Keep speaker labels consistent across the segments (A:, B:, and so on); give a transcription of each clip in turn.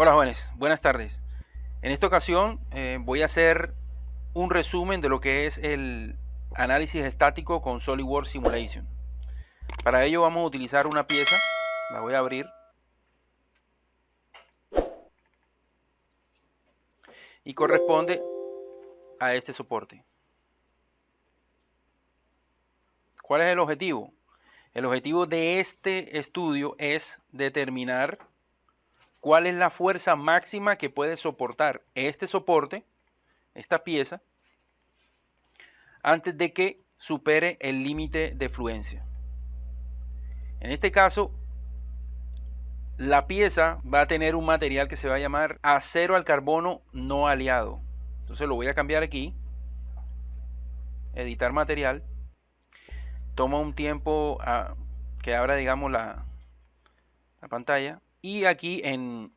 A: Hola jóvenes, buenas tardes. En esta ocasión voy a hacer un resumen de lo que es el análisis estático con SolidWorks Simulation. Para ello vamos a utilizar una pieza, la voy a abrir y corresponde a este soporte. ¿Cuál es el objetivo? El objetivo de este estudio es determinar cuál es la fuerza máxima que puede soportar este soporte, esta pieza, antes de que supere el límite de fluencia. En este caso, la pieza va a tener un material que se va a llamar acero al carbono no aliado. Entonces lo voy a cambiar aquí, editar material. Toma un tiempo que abra, digamos, la pantalla. Y aquí en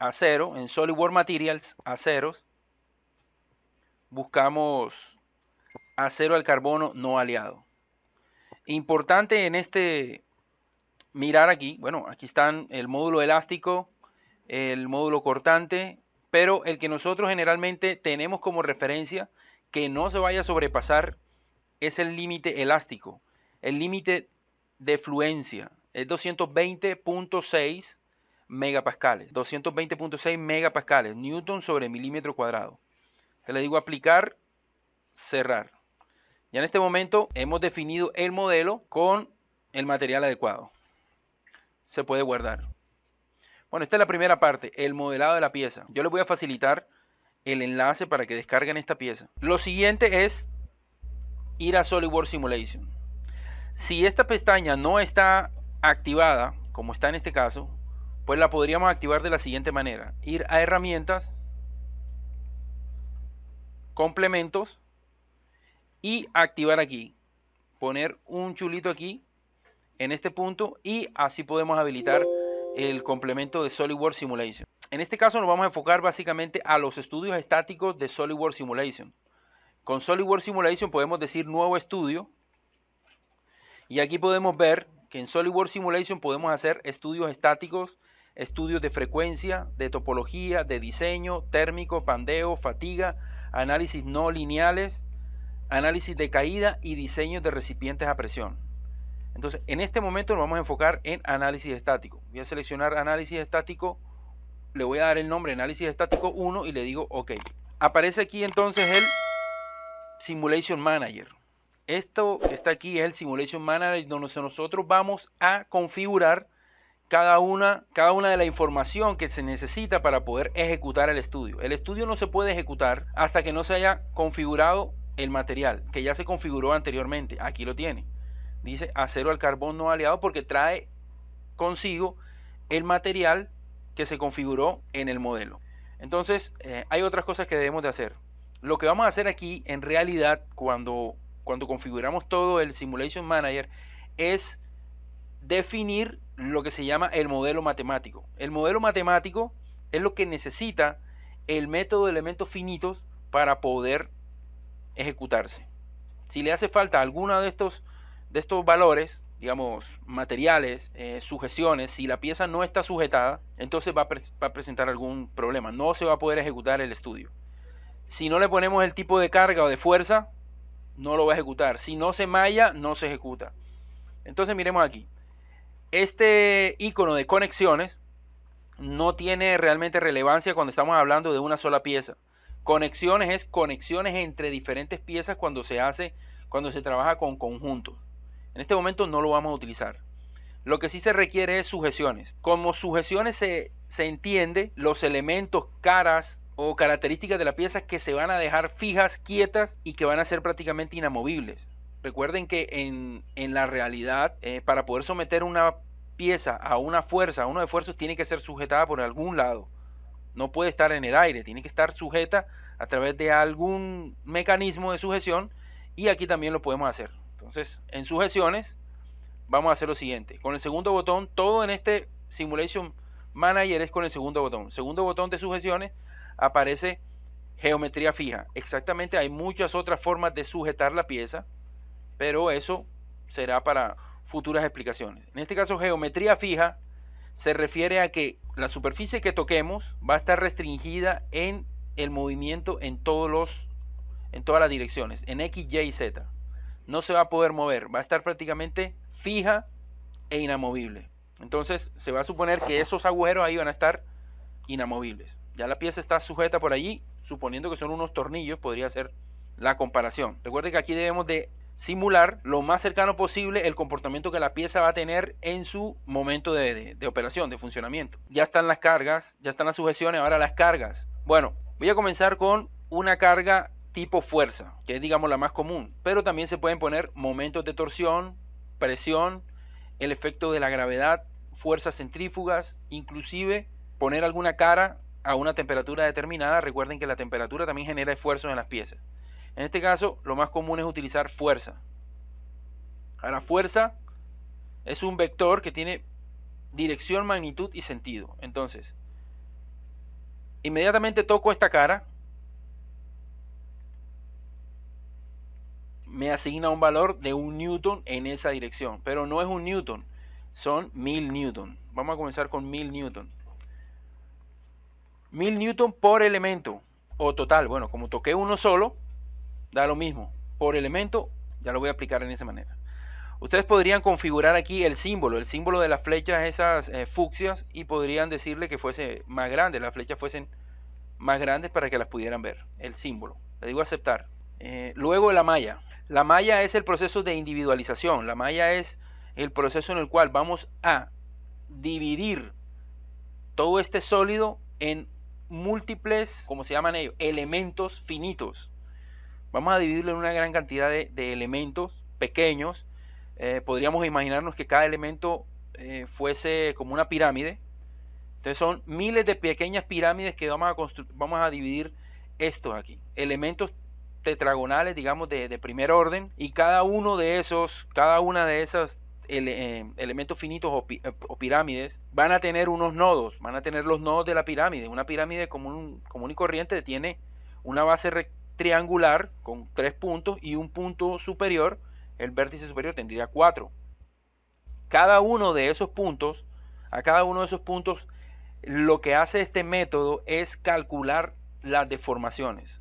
A: acero, en SolidWorks Materials, aceros, buscamos acero al carbono no aliado. Importante en este mirar aquí, bueno, aquí están el módulo elástico, el módulo cortante, pero el que nosotros generalmente tenemos como referencia que no se vaya a sobrepasar es el límite elástico. El límite de fluencia es 220.6 megapascales, 220.6 megapascales, newton sobre milímetro cuadrado. Te le digo aplicar, cerrar. Ya en este momento hemos definido el modelo con el material adecuado. Se puede guardar. Bueno, esta es la primera parte, el modelado de la pieza. Yo les voy a facilitar el enlace para que descarguen esta pieza. Lo siguiente es ir a SolidWorks Simulation. Si esta pestaña no está activada, como está en este caso, pues la podríamos activar de la siguiente manera. Ir a herramientas, complementos y activar aquí. Poner un chulito aquí en este punto y así podemos habilitar el complemento de SolidWorks Simulation. En este caso nos vamos a enfocar básicamente a los estudios estáticos de SolidWorks Simulation. Con SolidWorks Simulation podemos decir nuevo estudio y aquí podemos ver que en SolidWorks Simulation podemos hacer estudios estáticos, estudios de frecuencia, de topología, de diseño, térmico, pandeo, fatiga, análisis no lineales, análisis de caída y diseños de recipientes a presión. Entonces, en este momento nos vamos a enfocar en análisis estático. Voy a seleccionar análisis estático, le voy a dar el nombre análisis estático 1 y le digo OK. Aparece aquí entonces el Simulation Manager. Esto que está aquí es el Simulation Manager donde nosotros vamos a configurar cada una de la información que se necesita para poder ejecutar el estudio. El estudio no se puede ejecutar hasta que no se haya configurado el material, que ya se configuró anteriormente. Aquí lo tiene. Dice acero al carbono no aliado porque trae consigo el material que se configuró en el modelo. Entonces hay otras cosas que debemos de hacer. Lo que vamos a hacer aquí en realidad cuando configuramos todo el Simulation Manager es definir lo que se llama el modelo matemático. El modelo matemático es lo que necesita el método de elementos finitos para poder ejecutarse. Si le hace falta alguno de estos valores, digamos, materiales, sujeciones, si la pieza no está sujetada, entonces va a presentar algún problema. No se va a poder ejecutar el estudio. Si no le ponemos el tipo de carga o de fuerza, no lo va a ejecutar. Si no se malla, no se ejecuta. Entonces miremos aquí. Este icono de conexiones no tiene realmente relevancia cuando estamos hablando de una sola pieza. Conexiones es conexiones entre diferentes piezas cuando se trabaja con conjuntos. En este momento no lo vamos a utilizar. Lo que sí se requiere es sujeciones. Como sujeciones se entiende los elementos, caras o características de la pieza que se van a dejar fijas, quietas y que van a ser prácticamente inamovibles. Recuerden que en la realidad, para poder someter una pieza a una fuerza, a uno de esfuerzos, tiene que ser sujetada por algún lado. No puede estar en el aire, tiene que estar sujeta a través de algún mecanismo de sujeción y aquí también lo podemos hacer. Entonces, en sujeciones vamos a hacer lo siguiente. Con el segundo botón, todo en este Simulation Manager es con el segundo botón. Segundo botón de sujeciones aparece geometría fija. Exactamente, hay muchas otras formas de sujetar la pieza, pero eso será para futuras explicaciones. En este caso, geometría fija se refiere a que la superficie que toquemos va a estar restringida en el movimiento en todas las direcciones, en X, Y y Z. No se va a poder mover, va a estar prácticamente fija e inamovible. Entonces se va a suponer que esos agujeros ahí van a estar inamovibles. Ya la pieza está sujeta por allí, suponiendo que son unos tornillos, podría ser la comparación. Recuerde que aquí debemos de simular lo más cercano posible el comportamiento que la pieza va a tener en su momento de operación, de funcionamiento. Ya están las cargas, ya están las sujeciones, ahora las cargas. Bueno, voy a comenzar con una carga tipo fuerza, que es digamos la más común, pero también se pueden poner momentos de torsión, presión, el efecto de la gravedad, fuerzas centrífugas, inclusive poner alguna cara a una temperatura determinada. Recuerden que la temperatura también genera esfuerzos en las piezas. En este caso, lo más común es utilizar fuerza. Ahora, fuerza es un vector que tiene dirección, magnitud y sentido. Entonces, inmediatamente toco esta cara, me asigna un valor de 1 newton en esa dirección, pero no es 1 newton, son 1000 newton. Vamos a comenzar con 1000 newton. 1000 newton por elemento o total. Bueno, como toqué uno solo, da lo mismo. Por elemento, ya lo voy a aplicar en esa manera. Ustedes podrían configurar aquí el símbolo de las flechas esas fucsias, y podrían decirle que fuese más grande, las flechas fuesen más grandes para que las pudieran ver. El símbolo. Le digo aceptar. Luego la malla. La malla es el proceso de individualización. La malla es el proceso en el cual vamos a dividir todo este sólido en múltiples, como se llaman ellos, elementos finitos. Vamos a dividirlo en una gran cantidad de elementos pequeños. Podríamos imaginarnos que cada elemento fuese como una pirámide. Entonces son miles de pequeñas pirámides que vamos a dividir estos aquí. Elementos tetragonales, digamos, de primer orden, y cada una de esos elementos finitos o pirámides van a tener unos nodos, van a tener los nodos de la pirámide. Una pirámide común y corriente tiene una base triangular con 3 puntos y un punto superior. El vértice superior tendría 4. Cada uno de esos puntos, lo que hace este método es calcular las deformaciones.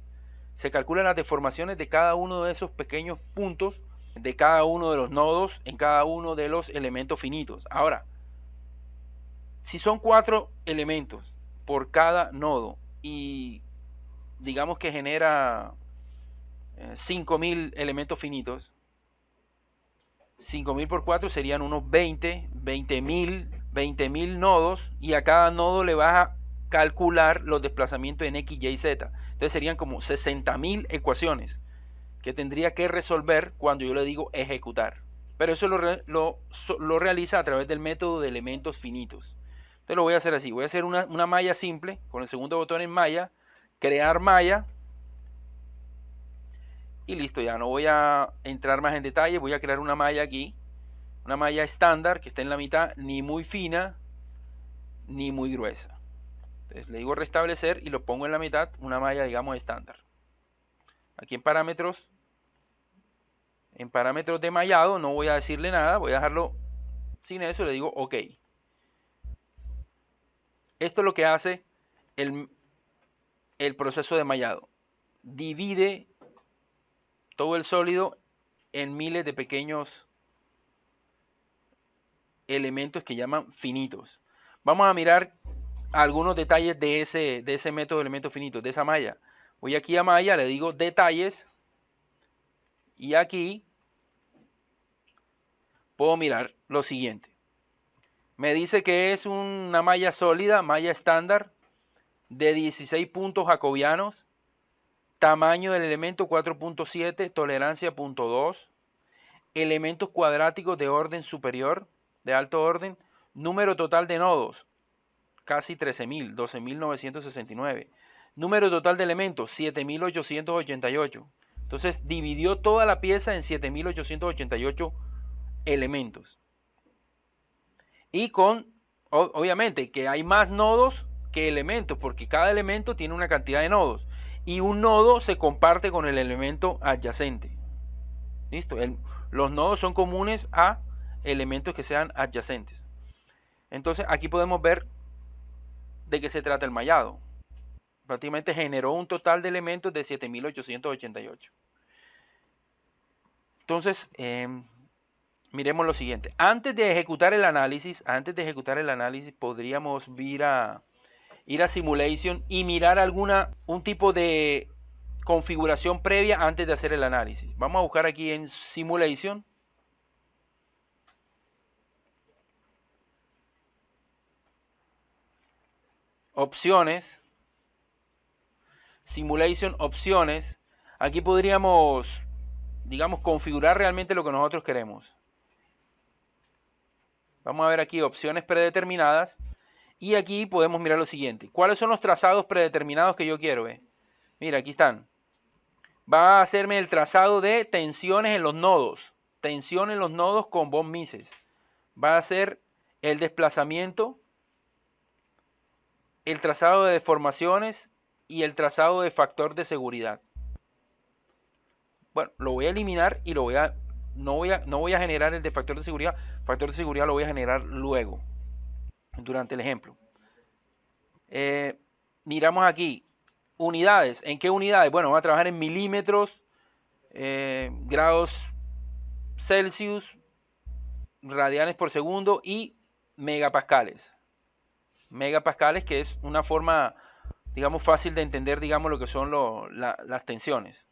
A: Se calculan las deformaciones de cada uno de esos pequeños puntos, de cada uno de los nodos, en cada uno de los elementos finitos. Ahora, si son 4 elementos por cada nodo y digamos que genera 5000 elementos finitos, 5000 por 4 serían unos 20.000 nodos, y a cada nodo le vas a calcular los desplazamientos en X, Y y Z. Entonces serían como 60.000 ecuaciones que tendría que resolver cuando yo le digo ejecutar. Pero eso lo realiza a través del método de elementos finitos. Entonces lo voy a hacer así. Voy a hacer una malla simple con el segundo botón en malla, crear malla, y listo. Ya no voy a entrar más en detalle. Voy a crear una malla aquí, una malla estándar que esté en la mitad, ni muy fina ni muy gruesa. Entonces le digo restablecer y lo pongo en la mitad, una malla digamos estándar. Aquí en parámetros de mallado no voy a decirle nada, voy a dejarlo sin eso, le digo OK. Esto es lo que hace el proceso de mallado. Divide todo el sólido en miles de pequeños elementos que llaman finitos. Vamos a mirar algunos detalles de ese método de elementos finitos, de esa malla. Voy aquí a malla, le digo detalles, y aquí puedo mirar lo siguiente. Me dice que es una malla sólida, malla estándar, de 16 puntos jacobianos, tamaño del elemento 4.7, tolerancia 0.2, elementos cuadráticos de orden superior, de alto orden, número total de nodos, casi 13.000, 12.969. Número total de elementos, 7.888. Entonces dividió toda la pieza en 7.888 elementos. Y obviamente que hay más nodos que elementos, porque cada elemento tiene una cantidad de nodos. Y un nodo se comparte con el elemento adyacente. ¿Listo? Los nodos son comunes a elementos que sean adyacentes. Entonces aquí podemos ver de qué se trata el mallado. Prácticamente generó un total de elementos de 7888. Entonces, miremos lo siguiente. Antes de ejecutar el análisis, podríamos ir a Simulation y mirar un tipo de configuración previa antes de hacer el análisis. Vamos a buscar aquí en Simulation. Opciones. Simulation, opciones. Aquí podríamos, digamos, configurar realmente lo que nosotros queremos. Vamos a ver aquí opciones predeterminadas. Y aquí podemos mirar lo siguiente. ¿Cuáles son los trazados predeterminados que yo quiero? Mira, aquí están. Va a hacerme el trazado de tensiones en los nodos. Tensión en los nodos con von Mises. Va a hacer el desplazamiento, el trazado de deformaciones y el trazado de factor de seguridad. Bueno, lo voy a eliminar y no voy a generar el de factor de seguridad. Factor de seguridad lo voy a generar luego, durante el ejemplo. Miramos aquí, unidades. ¿En qué unidades? Bueno, vamos a trabajar en milímetros, grados Celsius, radianes por segundo y megapascales. Megapascales, que es una forma, digamos, fácil de entender, digamos, lo que son las tensiones.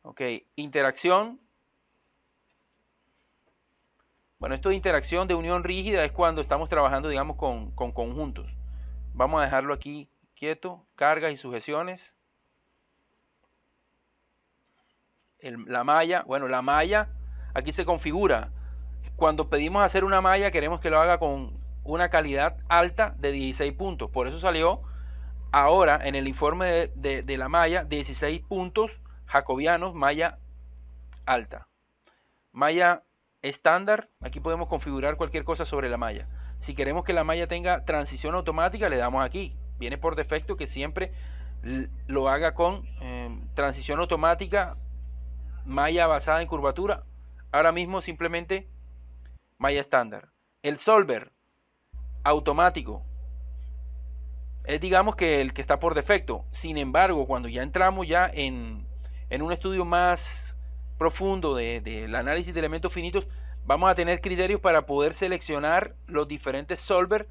A: Ok, interacción. Bueno, esto de interacción de unión rígida es cuando estamos trabajando, digamos, con conjuntos. Vamos a dejarlo aquí quieto. Cargas y sujeciones. La malla. Bueno, la malla aquí se configura. Cuando pedimos hacer una malla, queremos que lo haga con una calidad alta de 16 puntos. Por eso salió ahora en el informe de la malla 16 puntos jacobianos, malla alta. Malla estándar, aquí podemos configurar cualquier cosa sobre la malla. Si queremos que la malla tenga transición automática, le damos aquí. Viene por defecto que siempre lo haga con transición automática, malla basada en curvatura. Ahora mismo simplemente malla estándar. El solver automático es, digamos, que el que está por defecto. Sin embargo, cuando ya entramos ya en un estudio más profundo del análisis de elementos finitos, vamos a tener criterios para poder seleccionar los diferentes solver,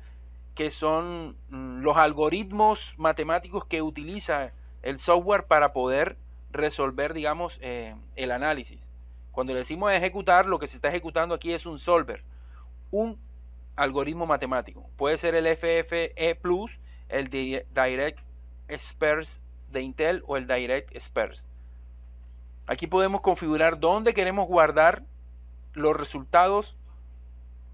A: que son los algoritmos matemáticos que utiliza el software para poder resolver, digamos, el análisis. Cuando le decimos ejecutar, lo que se está ejecutando aquí es un solver, un algoritmo matemático. Puede ser el FFE+, el Direct Sparse de Intel o el Direct Sparse. Aquí podemos configurar dónde queremos guardar los resultados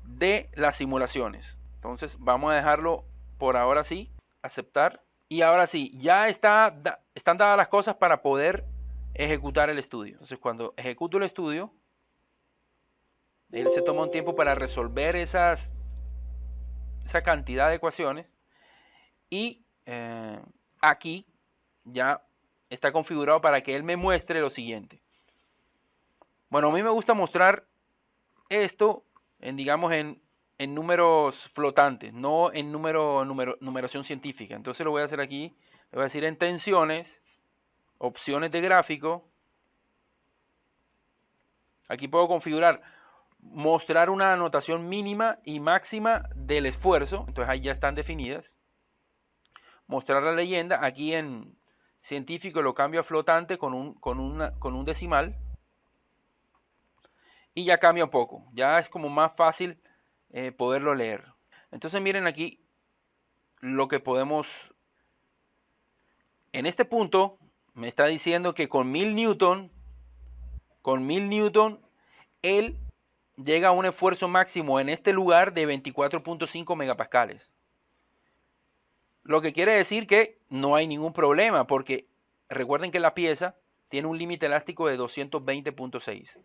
A: de las simulaciones. Entonces vamos a dejarlo por ahora sí, aceptar. Y ahora sí, ya están dadas las cosas para poder ejecutar el estudio. Entonces cuando ejecuto el estudio, él se toma un tiempo para resolver esa cantidad de ecuaciones. Y aquí ya está configurado para que él me muestre lo siguiente. Bueno, a mí me gusta mostrar esto digamos en números flotantes, no en numeración científica. Entonces lo voy a hacer aquí. Le voy a decir en tensiones, opciones de gráfico. Aquí puedo configurar, mostrar una anotación mínima y máxima del esfuerzo. Entonces ahí ya están definidas. Mostrar la leyenda. Aquí en científico lo cambio a flotante con un decimal. Y ya cambia un poco. Ya es como más fácil poderlo leer. Entonces miren aquí lo que podemos. En este punto me está diciendo que con 1000 Newton, él llega a un esfuerzo máximo en este lugar de 24.5 megapascales. Lo que quiere decir que no hay ningún problema, porque recuerden que la pieza tiene un límite elástico de 220.6.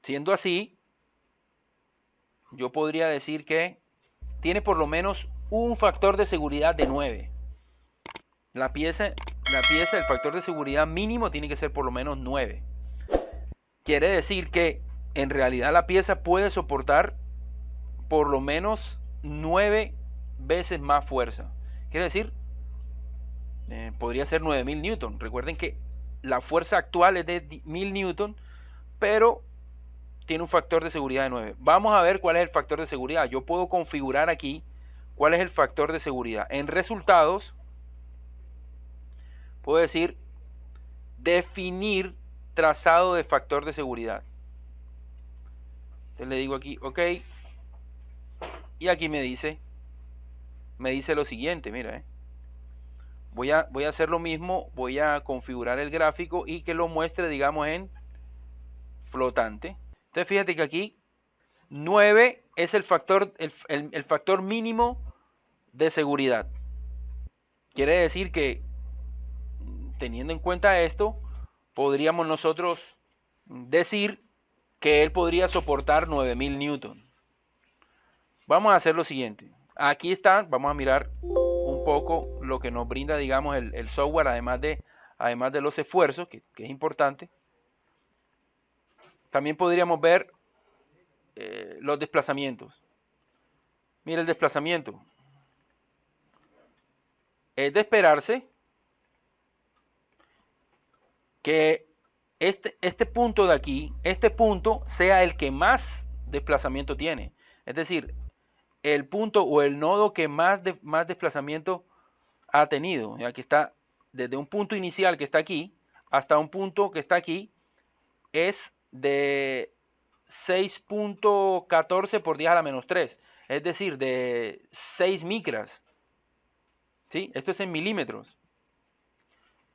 A: Siendo así, yo podría decir que tiene por lo menos un factor de seguridad de 9. La pieza, el factor de seguridad mínimo tiene que ser por lo menos 9. Quiere decir que en realidad la pieza puede soportar por lo menos 9 veces más fuerza. Quiere decir, podría ser 9000 newton. Recuerden que la fuerza actual es de 1000 newton, pero tiene un factor de seguridad de 9. Vamos a ver cuál es el factor de seguridad. Yo puedo configurar aquí cuál es el factor de seguridad. En resultados, puedo decir definir trazado de factor de seguridad. Entonces le digo aquí, ok. Y aquí me dice lo siguiente, mira. Voy a hacer lo mismo, voy a configurar el gráfico y que lo muestre, digamos, en flotante. Entonces fíjate que aquí 9 es el factor mínimo de seguridad. Quiere decir que, teniendo en cuenta esto, podríamos nosotros decir que él podría soportar 9000 newton. Vamos a hacer lo siguiente. Aquí está, vamos a mirar un poco lo que nos brinda, digamos, el software, además de los esfuerzos, que es importante. También podríamos ver los desplazamientos. Mira el desplazamiento. Es de esperarse que este punto de aquí, este punto sea el que más desplazamiento tiene. Es decir, el punto o el nodo que más desplazamiento ha tenido. Aquí está, desde un punto inicial que está aquí hasta un punto que está aquí, es de 6.14 por 10 a la menos 3. Es decir, de 6 micras. ¿Sí? Esto es en milímetros.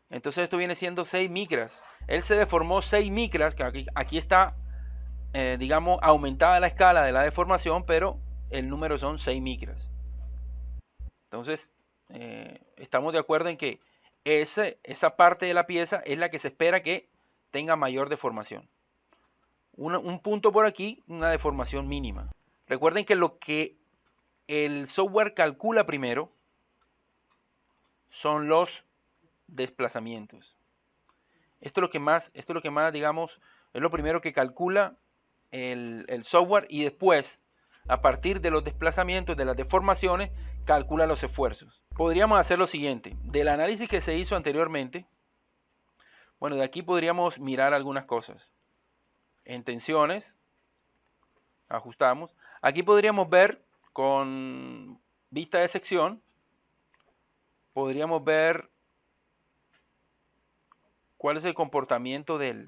A: Entonces esto viene siendo 6 micras. Él se deformó 6 micras, que aquí está, digamos, aumentada la escala de la deformación, pero el número son 6 micras. Entonces, estamos de acuerdo en que esa parte de la pieza es la que se espera que tenga mayor deformación. Un punto por aquí, una deformación mínima. Recuerden que lo que el software calcula primero son los desplazamientos. Esto es lo que más, digamos, es lo primero que calcula el software, y después, a partir de los desplazamientos, de las deformaciones, calcula los esfuerzos. Podríamos hacer lo siguiente. Del análisis que se hizo anteriormente, bueno, de aquí podríamos mirar algunas cosas. En tensiones, ajustamos. Aquí podríamos ver con vista de sección, podríamos ver cuál es el comportamiento de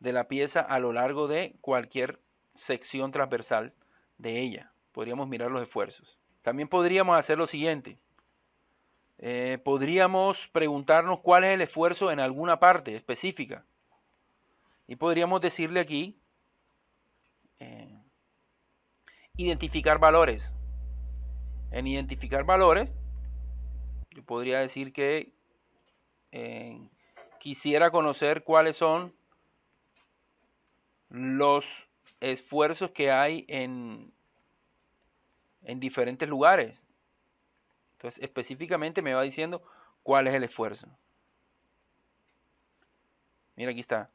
A: la pieza a lo largo de cualquier sección transversal de ella. Podríamos mirar los esfuerzos. También podríamos hacer lo siguiente. Podríamos preguntarnos cuál es el esfuerzo en alguna parte específica. Y podríamos decirle aquí, identificar valores. En identificar valores, yo podría decir que quisiera conocer cuáles son los esfuerzos que hay en diferentes lugares. Entonces, específicamente me va diciendo cuál es el esfuerzo. Mira, aquí está.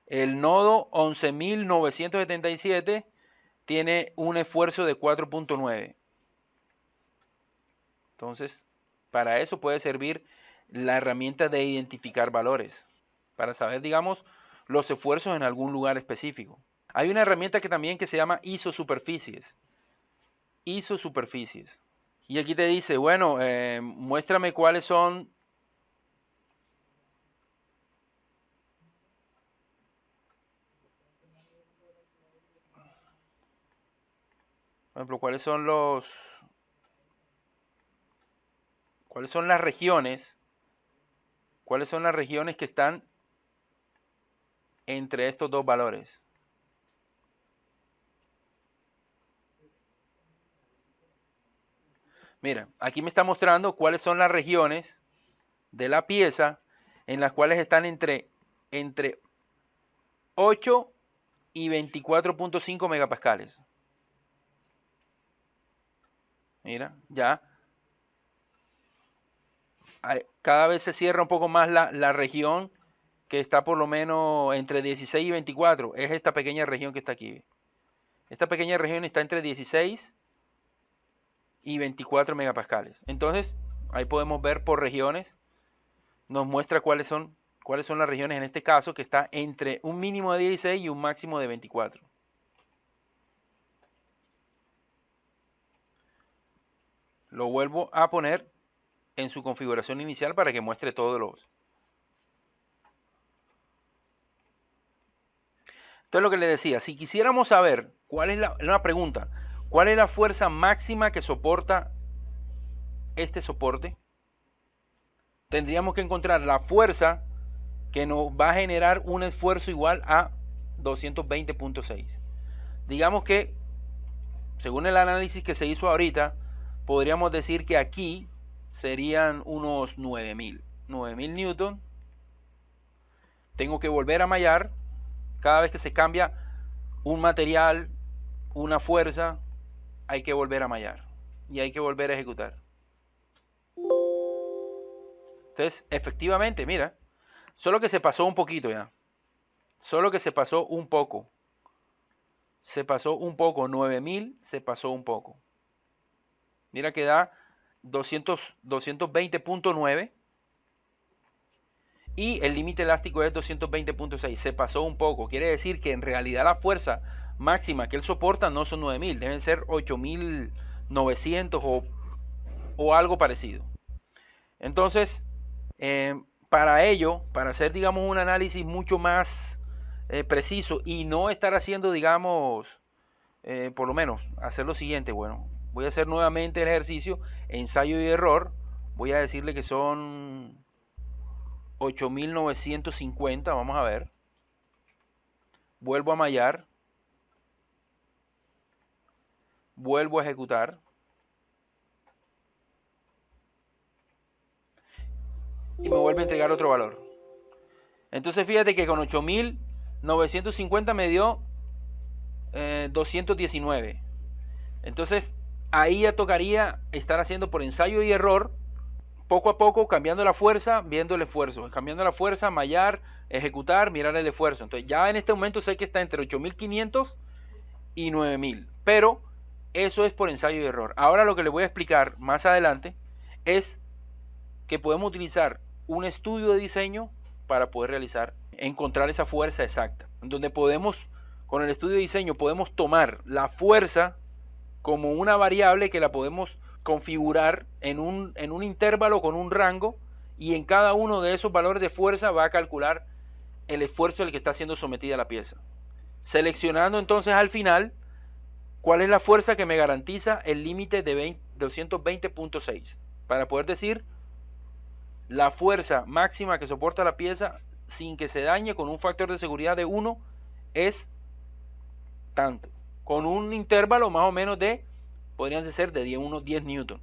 A: El nodo 11.977 tiene un esfuerzo de 4.9. Entonces, para eso puede servir la herramienta de identificar valores, para saber, digamos, los esfuerzos en algún lugar específico. Hay una herramienta que se llama isosuperficies. Isosuperficies. Y aquí te dice, bueno, muéstrame cuáles son por ejemplo, cuáles son las regiones, que están entre estos dos valores. Mira, aquí me está mostrando cuáles son las regiones de la pieza en las cuales están entre 8 y 24.5 megapascales. Mira, ya. Cada vez se cierra un poco más la región que está por lo menos entre 16 y 24. Es esta pequeña región que está aquí. Esta pequeña región está entre 16 y 24 megapascales. Entonces, ahí podemos ver por regiones. Nos muestra cuáles son las regiones en este caso, que está entre un mínimo de 16 y un máximo de 24. Lo vuelvo a poner en su configuración inicial para que muestre todos los. Entonces, lo que les decía, si quisiéramos saber cuál es una pregunta, ¿cuál es la fuerza máxima que soporta este soporte? Tendríamos que encontrar la fuerza que nos va a generar un esfuerzo igual a 220.6. Digamos que, según el análisis que se hizo ahorita, podríamos decir que aquí serían unos 9000 newton. Tengo que volver a mallar. Cada vez que se cambia un material, una fuerza, hay que volver a mallar y hay que volver a ejecutar. Entonces, efectivamente, mira, solo que se pasó un poquito ya. Solo que se pasó un poco. Se pasó un poco. 9000 se pasó un poco. Mira que da 220.9. Y el límite elástico es 220.6. Se pasó un poco. Quiere decir que en realidad la fuerza máxima que él soporta no son 9000. Deben ser 8900 o algo parecido. Entonces, para ello, para hacer, digamos, un análisis mucho más preciso y no estar haciendo, digamos, por lo menos, hacer lo siguiente. Bueno, voy a hacer nuevamente el ejercicio, ensayo y error. Voy a decirle que son 8950, vamos a ver. Vuelvo a mallar. Vuelvo a ejecutar. Y me vuelve a entregar otro valor. Entonces fíjate que con 8950 me dio 219. Entonces ahí ya tocaría estar haciendo por ensayo y error, poco a poco, cambiando la fuerza, viendo el esfuerzo, cambiando la fuerza, mallar, ejecutar, mirar el esfuerzo. Entonces ya en este momento sé que está entre 8500 y 9000, pero eso es por ensayo y error. Ahora lo que les voy a explicar más adelante es que podemos utilizar un estudio de diseño para poder encontrar esa fuerza exacta, donde podemos, con el estudio de diseño, podemos tomar la fuerza como una variable que la podemos configurar en un intervalo con un rango, y en cada uno de esos valores de fuerza va a calcular el esfuerzo al que está siendo sometida la pieza, seleccionando entonces al final cuál es la fuerza que me garantiza el límite de 220.6 para poder decir la fuerza máxima que soporta la pieza sin que se dañe, con un factor de seguridad de 1, es tanto, con un intervalo más o menos de, podrían ser de unos 10 newton.